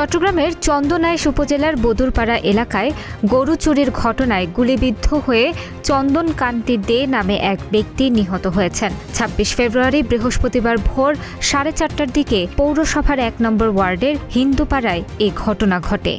চট্টগ্রামের চন্দনাইশ উপজেলার বদুরপাড়া এলাকায় গরু চুরির ঘটনায় গুলিবিদ্ধ হয়ে চন্দন কান্তি দে নামে এক ব্যক্তি নিহত হয়েছেন। ২৬ ফেব্রুয়ারি বৃহস্পতিবার ভোর ৪:৩০টার দিকে পৌরসভার ১ নম্বর ওয়ার্ডের হিন্দুপাড়ায় এ ঘটনা ঘটে।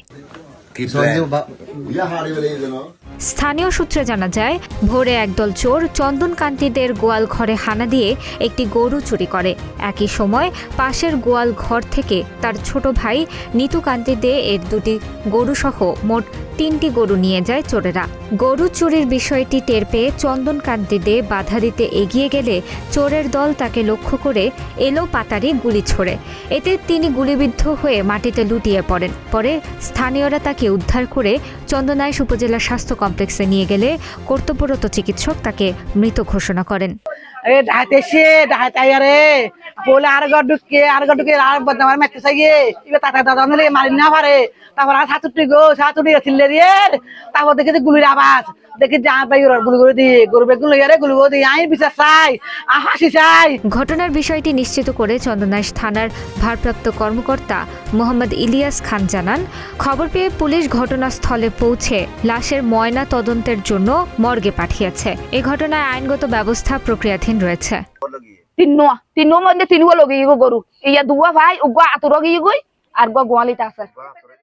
স্থানীয় সূত্রে জানা যায়, ভোরে একদল চোর চন্দন কান্তিদের গোয়াল ঘরে হানা দিয়ে একটি গরু চুরি করে। একই সময় পাশের গোয়াল ঘর থেকে তার ছোট ভাই নিতু কান্তি দে এর দুটি গরুসহ মোট ৩টি গরু নিয়ে যায় চোরেরা। গরু চুরির বিষয়টি টের পেয়ে চন্দন কান্তি দে বাধা দিতে এগিয়ে গেলে চোরের দল তাকে লক্ষ্য করে এলো পাতারি গুলি ছোড়ে। এতে তিনি গুলিবিদ্ধ হয়ে মাটিতে লুটিয়ে পড়েন। পরে স্থানীয়রা তাকে উদ্ধার করে চন্দনাইশ উপজেলা স্বাস্থ্য কমপ্লেক্সে নিয়ে গেলে কর্তব্যরত চিকিৎসক তাকে মৃত ঘোষণা করেন। গুলির আওয়াজ দেখি ঘটনার বিষয়টি নিশ্চিত করে চন্দনাইশ থানার ভারপ্রাপ্ত কর্মকর্তা মোহাম্মদ ইলিয়াস খান জানান, খবর পেয়ে পুলিশ ঘটনাস্থলে পৌঁছে লাশের ময়না তদন্তের জন্য মর্গে পাঠিয়েছে। এ ঘটনায় আইনগত ব্যবস্থা প্রক্রিয়াধীন রয়েছে। তিন মধ্যে তিন গো লগি গরু ইয়া দুয়া ভাই উগো আতুর গিয়ে গই আর গো গোয়ালিতে আছে।